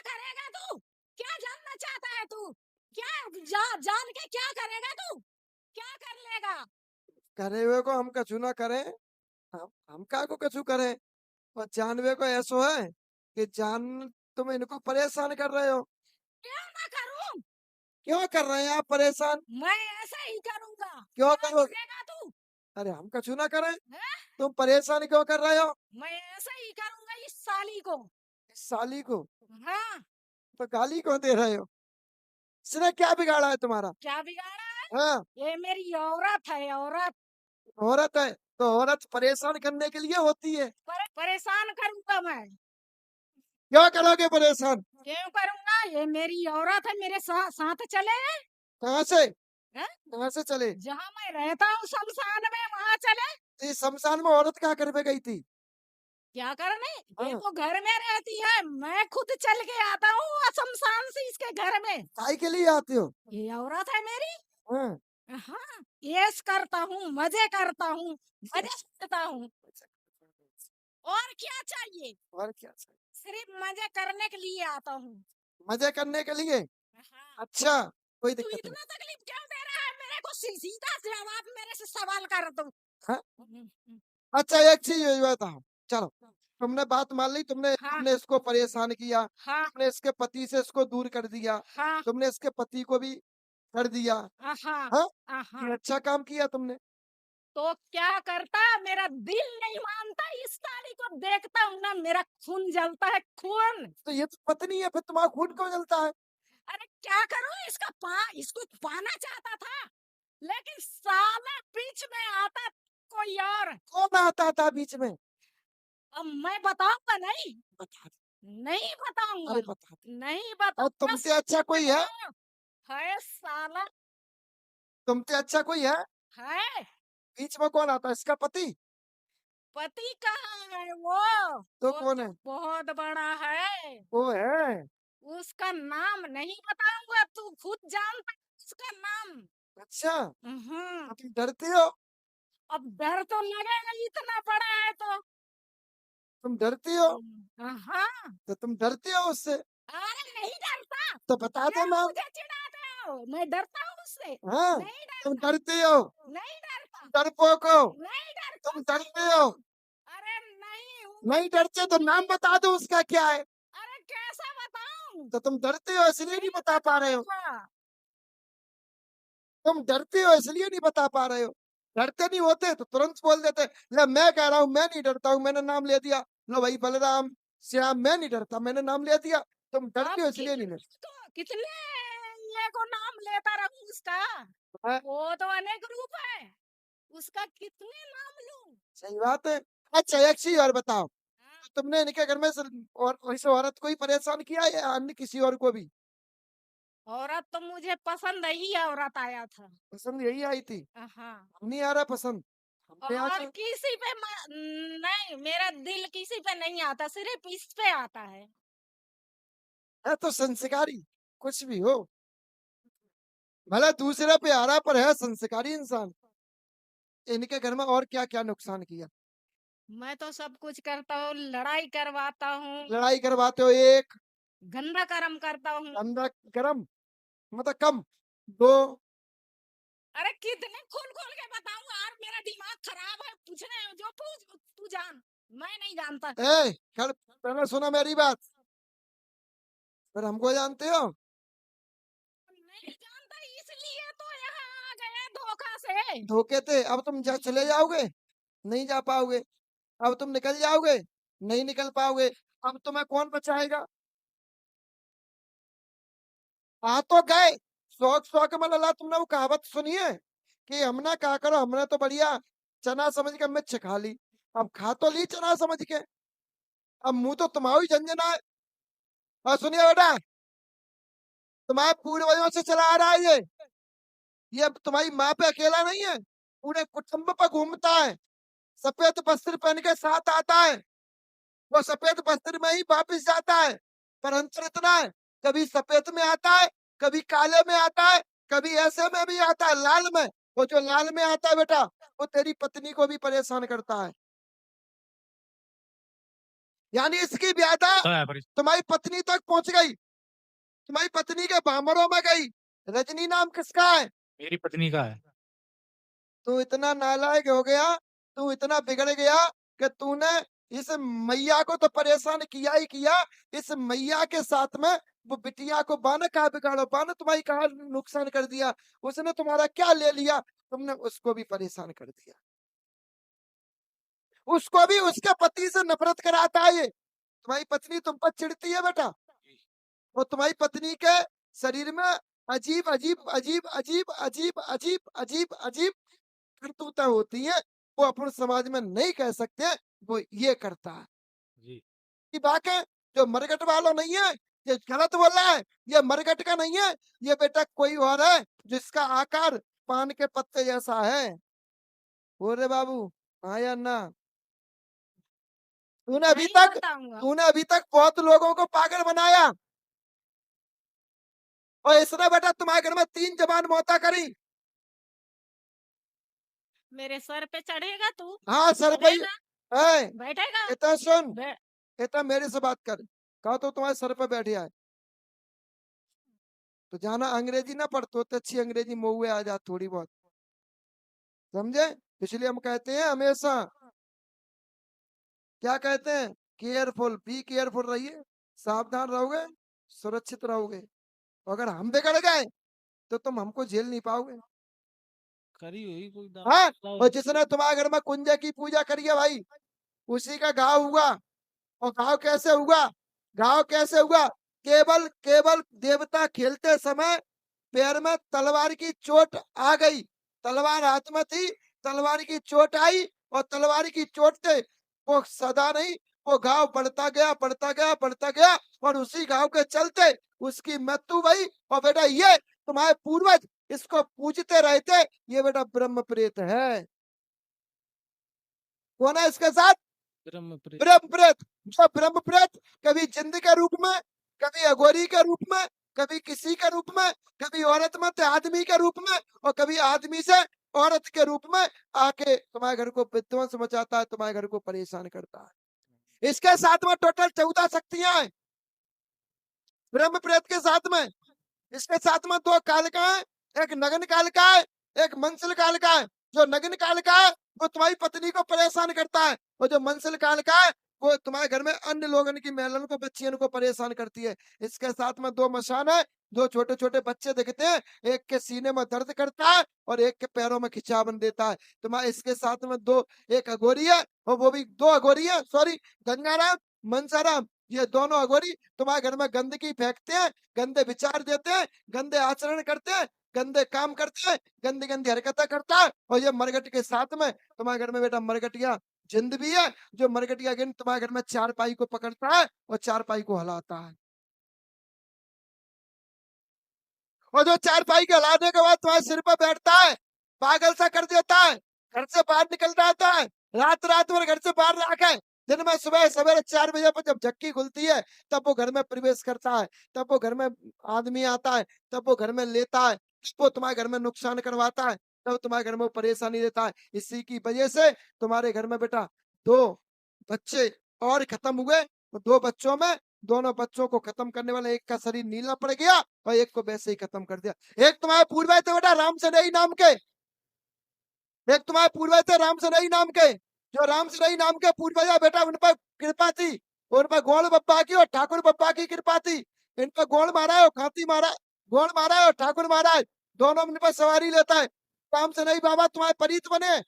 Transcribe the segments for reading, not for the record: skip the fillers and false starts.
करेगा तू? क्या जानना चाहता है तू? क्या जान के क्या करेगा तू? क्या कर लेगा? करे हुए को हम कछु ना करें। हम का को कछु करें। और जानवे को ऐसो है कि जान तुम इनको परेशान कर रहे हो। क्यों ना करूं? क्यों कर रहे हैं आप परेशान? मैं ऐसा ही करूंगा। क्यों क्या करोगे? करेगा तू? अरे हम कछु ना करें। हैं? तुम परेशान क्यों कर रहे हो? मैं ऐसा ही करूंगा इस साली को। इस साली को हाँ। तो गाली क्यों दे रहे हो? इसने क्या बिगाड़ा है तुम्हारा? क्या बिगाड़ा है? हाँ, ये मेरी औरत है, औरत। औरत है तो औरत परेशान करने के लिए होती है। परेशान करूंगा मैं। क्यों करोगे परेशान? क्यों करूंगा? ये मेरी औरत है, मेरे साथ चले। कहाँ से? हैं? कहाँ से चले? जहाँ मैं रहता हूँ शमशान में, वहाँ चले। इस शमशान में औरत क्या करने गई थी? क्या करने? ये हाँ, तो घर में रहती है, मैं खुद चल के आता हूँ शमशान से इसके घर में। काय के लिए आते हो? ये औरत है मेरी। हाँ, हाँ। यस करता हूँ, मजे करता हूँ, मजे करता हूँ। और क्या चाहिए? और क्या चाहिए? सिर्फ मजे करने के लिए आता हूँ। मजे करने के लिए? हाँ। अच्छा, कोई तू दिक्कत नहीं। इतना तकलीफ क्यों दे रहा है मेरे को? सीधा जवाब मेरे से सवाल कर तू। हाँ? अच्छा, एक चीज ये बताओ। चलो, तुमने बात मान ली, तुमने हाँ। तुमने इसको परेशान किया, हाँ। तुमने इसके पति से इसको दूर कर दिया, हाँ। तुमने इसके पति को भी कर दिया। हाँ। हाँ, हाँ। ये अच्छा काम किया तुमने। तो क्या करता? मेरा दिल नहीं मानता, इस साड़ी को देखता हूँ ना मेरा खून जलता है, खून। तो ये तो पत्नी है, फिर तुम्हारा खून क्यों जलता है? अरे क्या करूं? इसको पाना चाहता था, लेकिन साला बीच में आता कोई और। कौन आता था बीच में? अब मैं बताऊंगा नहीं। बता दे। नहीं बताऊंगा। अरे बता दे। नहीं और बताऊंगा, तुमसे अच्छा कोई है? है साला। तुमसे अच्छा कोई है? है। बीच में कौन आता है? इसका पति? पति कहाँ है वो? तो वो कौन तो है? बहुत बड़ा है। वो है। उसका नाम नहीं बताऊंगा, तू खुद जानता है उसका नाम। अच्छा, हम्म। तो तुम डरते हो? अब डर तो लगेगा, इतना बड़ा है तो। तुम डरती हो? हाँ। तो तुम डरते हो उससे? अरे नहीं डरता। तो बता क्या दो नाम। मुझे चिढ़ाते हो? मैं डरता हूँ उससे? हाँ, नहीं तुम डरता। डरते हो? नहीं डरता। डरपोक हो। नहीं डरता, तुम सही डरते बोल हो? रहा हूँ। अरे नहीं हूँ मैं। नहीं डरते तो नाम बता दो उसका क्या है। अरे कैसा बताऊं? तो तुम डरते हो इसलिए नहीं नहीं बता पा रहे हो। बताऊंगा। तुम डरते हो इसलिए नहीं बता पा रहे हो। डरते नहीं होते तो तुरंत बोल देते। ले, मैं कह रहा हूँ मैं नहीं डरता हूँ, मैंने नाम ले दिया। लो भाई, बलराम श्याम, मैं नहीं डरता, मैंने नाम ले दिया। तुम डरते अब हो इसलिए नहीं डरते। कितने ये को नाम लेता रहूं उसका? हाँ, वो तो अनेक रूप है, उसका कितने नाम लूं? सही बात है। अच्छा, एक चीज और बताओ। हाँ? तुमने इनके घर में और इस औरत को ही परेशान किया या अन्य किसी और को भी? औरत तो मुझे पसंद ही औरत आया था। पसंद यही आई थी? हाँ। हम नहीं आ रहा पसंद। हमने आ और जाए। किसी पे नहीं, मेरा दिल किसी पे नहीं आता, सिर्फ इस पे आता है। है तो संस्कारी, कुछ भी हो, भला दूसरे पे आ रहा पर है संस्कारी इंसान। इनके घर में और क्या क्या नुकसान किया? मैं तो सब कुछ करता हूँ, लड़ाई करवाता हूँ, लड़ाई करवाते हो एक, गंदा कर्म करता हूँ। अंधा गरम, मतलब कम, दो। अरे कितने खोल खोल के बताऊं यार, मेरा दिमाग खराब है, पूछने जो पूछ तू जान, मैं नहीं जानता। खैर, पहले सुना मेरी बात, फिर हमको जानते हो। नहीं जानता, इसलिए तो यहाँ आ गए धोखा से। धोखे थे, अब तुम चले जाओगे, नहीं जा पाओगे। अब तुम निकल जाओगे, नहीं निकल पाओगे। अब तुम्हें कौन बचाएगा? आ तो गए। शौक शौक में लला, तुमने वो कहावत सुनी है कि हमने क्या करो, हमने तो बढ़िया चना समझ के मिर्च खा ली। अब खा तो ली चना समझ के, अब मुंह तो तुम्हारा ही झंझना है। और सुनिए बेटा, तुम्हारे पूर्वजों से चला आ रहा है ये अब तुम्हारी माँ पे अकेला नहीं है, पूरे कुटुंब पर घूमता है। सफेद वस्त्र पहन के साथ आता है, वो सफेद वस्त्र में ही वापिस जाता है। पर अंतर इतना है, कभी सफेद में आता है, कभी काले में आता है, कभी ऐसे में भी आता है, लाल में। वो जो लाल में आता है बेटा, वो तेरी पत्नी को भी परेशान करता है। यानी इसकी व्याधा तो है पर तुम्हारी पत्नी तक पहुंच गई, तुम्हारी पत्नी के बामरों में गई। रजनी नाम किसका है? मेरी पत्नी का है। तू इतना नालायक हो गया, तू इतना बिगड़ गया कि तूने इस मैया को तो परेशान किया ही किया, इस मैया के साथ में वो बिटिया को बाने कहा बिगाड़ो, बाने तुम्हारी कहा नुकसान कर दिया, उसने तुम्हारा क्या ले लिया, तुमने उसको भी परेशान कर दिया, उसको भी उसके पति से नफरत कराता है ये। तुम्हारी पत्नी तुम पर चिढ़ती है बेटा, और तुम्हारी पत्नी के शरीर में अजीब अजीब अजीब अजीब अजीब अजीब अजीब अजीब करतूतें होती हैं, वो अपन समाज में नहीं कह सकते, वो ये करता है। जी की बात है, जो मरगट वालों नहीं है, ये गलत बोल रहा है, ये मरगट का नहीं है, ये बेटा कोई और है जिसका आकार पान के पत्ते जैसा है। बोल रे बाबू, हाँ या ना? तूने अभी नहीं तक बताऊंगा। तूने अभी तक बहुत लोगों को पागल बनाया, और इसने बेटा तुम्हारे घर में 3 जवान मौता करी। मेरे सर पे चढ़ेगा तू? हाँ सर पे ही- चढ़ेगा? है। बैठेगा? इतना सुन, बै... इतना मेरे से बात कर, कहा तो तुम्हारे सर पे बैठ है, तो जाना अंग्रेजी ना पढ़तो तो अच्छी अंग्रेजी महुए आ जा थोड़ी बहुत, समझे? इसलिए हम कहते हैं हमेशा, क्या कहते हैं, केयरफुल, बी केयरफुल रहिए, सावधान रहोगे, सुरक्षित रहोगे। अगर हम बिगड़ गए तो तुम हमको झेल नहीं पाओगे। करी हुई कोई हाँ, दाव और जिसने तुम्हारे घर में कुंजे की पूजा करी है भाई, उसी का घाव हुआ। और घाव कैसे हुआ? घाव कैसे हुआ? केवल केवल देवता खेलते समय पैर में तलवार की चोट आ गई, तलवार हाथ में थी, तलवार की चोट आई, और तलवार की चोट से वो सदा नहीं, वो घाव बढ़ता गया बढ़ता गया बढ़ता गया, और उसी घाव के चलते उसकी मृत्यु हुई। और बेटा ये तुम्हारे पूर्वज इसको पूजते रहते, ये बेटा ब्रह्म प्रेत है। कौन है इसके साथ? ब्रह्म प्रेत। ब्रह्म प्रेत। जो ब्रह्म प्रेत कभी जिंद के रूप में, कभी अघोरी के रूप में, कभी किसी के रूप में, कभी औरत में तो आदमी के रूप में, और कभी आदमी से औरत के रूप में आके तुम्हारे घर को विध्वंस मचाता है, तुम्हारे घर को परेशान करता है। इसके साथ में टोटल 14 शक्तियां हैं ब्रह्म प्रेत के साथ में। इसके साथ में 2 कालिका है, एक नगन कालिका है, एक मंसल कालिका है। जो नगन कालिका है वो तुम्हारी पत्नी को परेशान करता है, और जो मंसल कालिका है वो तुम्हारे घर में अन्य लोगों की महिलाओं को, बच्चियों को परेशान करती है। इसके साथ में 2 मशान है, 2 छोटे छोटे बच्चे दिखते हैं, एक के सीने में दर्द करता है और एक के पैरों में खिंचावन देता है। तुम्हारे इसके साथ में 2, एक अघोरी है, और वो भी 2 अघोरी है, सॉरी, गंगाराम मनसाराम, ये दोनों अघोरी तुम्हारे घर में गंदगी फेंकते हैं, गंदे विचार देते हैं, गंदे आचरण करते हैं, गंदे काम करते हैं, गंदी गंदी हरकतें करता है। और ये मरगट के साथ में तुम्हारे घर में बेटा मरगटिया जिंद भी है, जो मरगटिया गिन तुम्हारे घर में 4 पाई को पकड़ता है और 4 पाई को हिलाता है, और जो 4 पाई के हिलाने के बाद तुम्हारे सिर पर बैठता है, पागल सा कर देता है, घर से बाहर निकल जाता है, रात रात भर घर से बाहर रखे, दिन में सुबह सवेरे 4 बजे पर जब झक्की खुलती है तब वो घर में प्रवेश करता है, तब वो घर में आदमी आता है, तब वो घर में लेता है, तब वो तुम्हारे घर में नुकसान करवाता है, तब तुम्हारे घर में वो परेशानी देता है। इसी की वजह से तुम्हारे घर में बेटा 2 बच्चे और खत्म हुए, तो 2 बच्चों में, दोनों बच्चों को खत्म करने वाला एक का शरीर नीला पड़ गया और एक को वैसे ही खत्म कर दिया। एक तुम्हारे पूर्वज थे बेटा राम सनई नाम के, एक तुम्हारे पूर्वज थे राम सनई नाम के, जो राम सनई नाम के पूर्वज है बेटा, उन पर कृपा थी, उन पर गोड़ बप्पा की और ठाकुर बप्पा की कृपा थी। इन पर गोड़ मारा है और खाती मारा, गोड़ मारा है और ठाकुर मारा है, दोनों इन पर सवारी लेता है। राम सनई बाबा तुम्हारे परीत बने,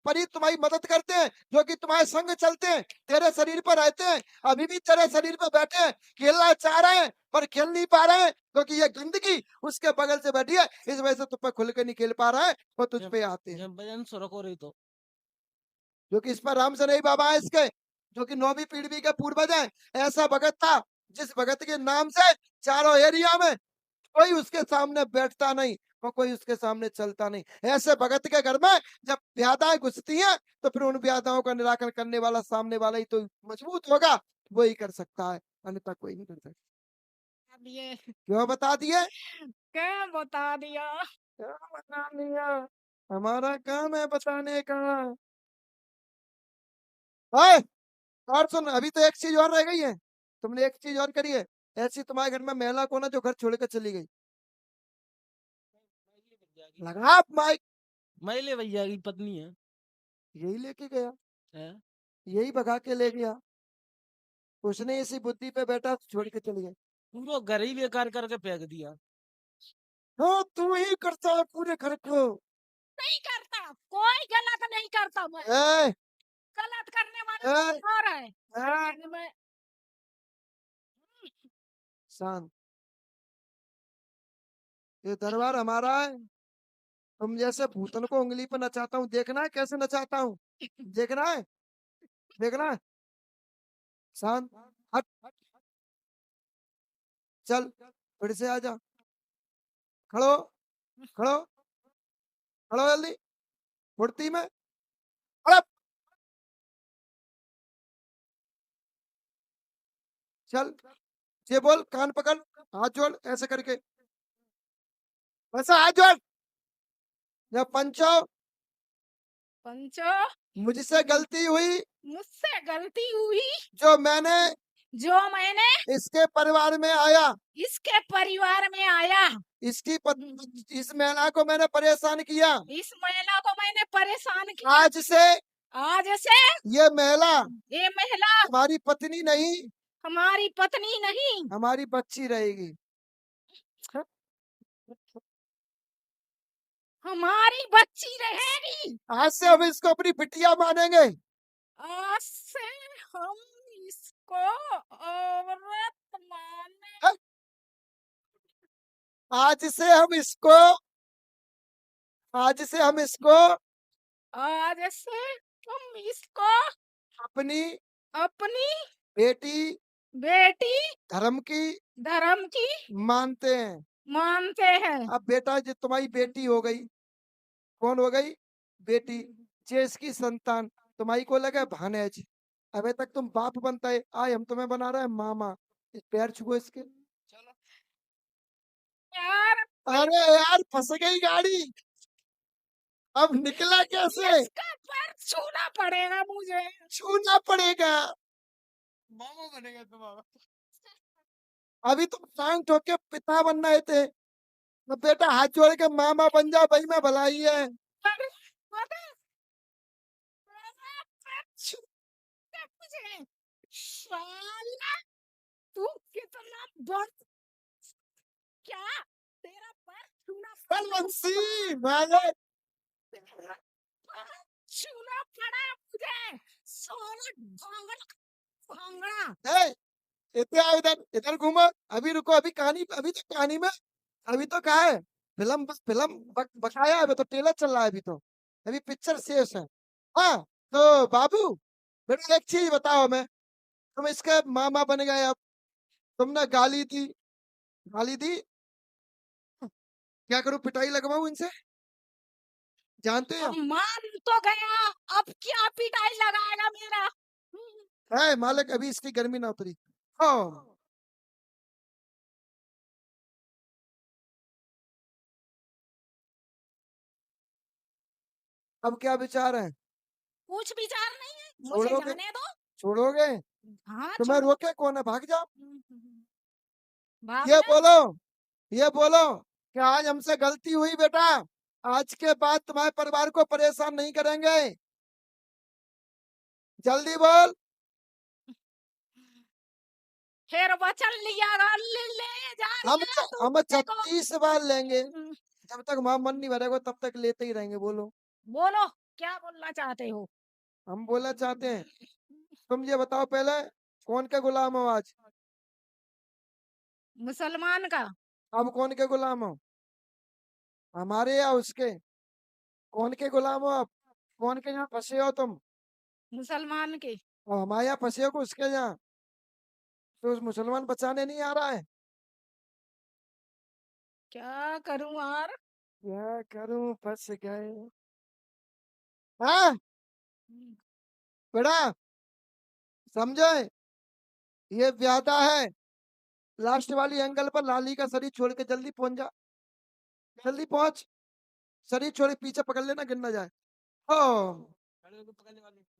परीत तुम्हारी मदद करते हैं, जो कि तुम्हारे संग चलते हैं, तेरे शरीर पर रहते हैं, अभी भी तेरे शरीर पर बैठे हैं, खेलना चाह रहे हैं पर खेल नहीं पा रहे हैं, क्योंकि ये गंदगी उसके बगल से बैठी है, इस वजह से तुम पे खुल के नहीं खेल पा रहा है, वो तुझ पे आते हैं। जब भजन सुरख हो रही तो जो कि इस पर राम सनई बाबा है इसके, जो कि 9वीं पीढ़ी के पूर्वज हैं। ऐसा भगत था जिस भगत के नाम से चारों एरिया में कोई उसके सामने बैठता नहीं और कोई उसके सामने चलता नहीं। ऐसे भगत के घर में जब व्याधाएं घुसती हैं तो फिर उन व्याधाओं का निराकरण करने वाला सामने वाला ही तो मजबूत होगा, वो ही कर सकता है, अन्यथा कोई नहीं कर सकता। अब ये क्यों बता दिए? क्या बता दिया? क्या बता दिया? हमारा काम है बताने का। ओए, और सुन, अभी तो एक चीज और रह गई है, तुमने एक चीज और करी है। ऐसी तुम्हारे घर में महिला कौन है जो घर छोड़ के चली गई? लगा माइक। मैले भैया की पत्नी है। यही लेके गया, हैं? यही भगा के ले गया, उसने इसी बुद्धि पे बैठा छोड़ के चली गई। पूरा घर ही बेकार करके फेंक दिया। हाँ, तू ही करता है पूरे घर को। नहीं करता, कोई गलत नहीं करता। मैं ए, गलत करने वाला ए, और है। ए, मैं शांत। ये दरबार हमारा है, तुम जैसे भूतन को उंगली पर नचाता हूँ, देखना है कैसे नचाता हूँ? देखना है, देखना है। शांत, हट, चल, फिर से आ जा। खड़ो, खड़ो, खड़ो जल्दी, फुर्ती में, अरे चल, ये बोल, कान पकड़, हाथ जोड़ ऐसे करके, वैसा हाथ जोड़। या पंचो, पंचो, मुझसे गलती हुई मुझसे गलती हुई जो मैंने जो मैंने इसके परिवार में आया, इसके परिवार में आया, इस महिला को मैंने परेशान किया। इस महिला को मैंने परेशान किया। आज से ये महिला ये महिला हमारी पत्नी नहीं, हमारी पत्नी नहीं, हमारी बच्ची रहेगी। हमारी बच्ची रहेगी। आज से हम इसको अपनी बिटिया मानेंगे। आज से हम इसको औरत माने। आज से हम इसको आज से हम इसको अपनी अपनी बेटी बेटी धर्म की मानते हैं। अब बेटा, जो तुम्हारी बेटी हो गई, कौन हो गई? बेटी। जे इसकी संतान, तुम्हारी को लगा भानेज। अबे तक तुम बाप बनता है, आज हम तुम्हें बना रहे हैं मामा। इस पैर छुओ इसके। यार, अरे यार, फंस गई गाड़ी, अब निकला कैसे? इसका पैर छूना पड़ेगा मुझे। छूना पड़ेगा। मामा बनेगा तुम्हारा। अभी तुम टांग ठोक के पिता बनना है थे, तो बेटा हाथ जोड़ के मामा बन जा, भाई में भलाई है। पर- पर- मेरा पैर छूना मुझे। साला, तू कितना बड़, क्या तेरा पैर छूना बलवंशी मारे। छूना पड़ा मुझे। साला भांगड़ा। ए, इधर आओ, इधर इधर घूमो। अभी रुको, अभी तो कहानी में, अभी तो कहा है, फिल्म बकाया है, अभी तो ट्रेलर चल रहा है, अभी पिक्चर शेष है। हाँ, तो बाबू, बेटा एक चीज बताओ, मैं, तुम इसके मामा बन गए, अब तुमने गाली दी, क्या करूं? पिटाई लगवाऊं इनसे? जानते हो? अब मान तो गया, अब क्या पिटाई लगाएगा मेरा? है मालिक, अभी इसकी गर्मी ना उतरी। हाँ, अब क्या विचार है? कुछ विचार नहीं है, मुझे छोड़ोगे? जाने दो। छोड़ोगे? हाँ, तुम्हें छोड़ो। रोके कौन है? भाग जाओ। भाग ये जा। बोलो, ये बोलो कि आज हमसे गलती हुई बेटा, आज के बाद तुम्हारे परिवार को परेशान नहीं करेंगे। जल्दी बोल। फिर वचन लिया, ले जा हम लिया तू हम अपने को। 36 बार लेंगे, जब तक वहां मन नहीं भरेगा तब तक लेते ही रहेंगे। बोलो। बोलो, क्या बोलना चाहते हो? हम बोलना चाहते हैं, तुम ये बताओ पहले, कौन के गुलाम हो आज? मुसलमान का। अब कौन के गुलाम हो? हमारे या उसके? कौन के गुलाम हो आप? कौन के यहाँ फंसे हो तुम? मुसलमान के। और हमारे यहाँ फंसे हो को उसके यहाँ? तो उस मुसलमान बचाने नहीं आ रहा है? क्या करूं यार? क्या करूं, फंस गए। हाँ बेटा, समझे, ये व्यादा है। लास्ट वाली एंगल पर लाली का शरीर छोड़ के जल्दी पहुंच जा, जल्दी पहुंच। शरीर छोड़, पीछे पकड़ लेना, गिर ना जाए। ओ, खड़े होके पकड़ने वाले।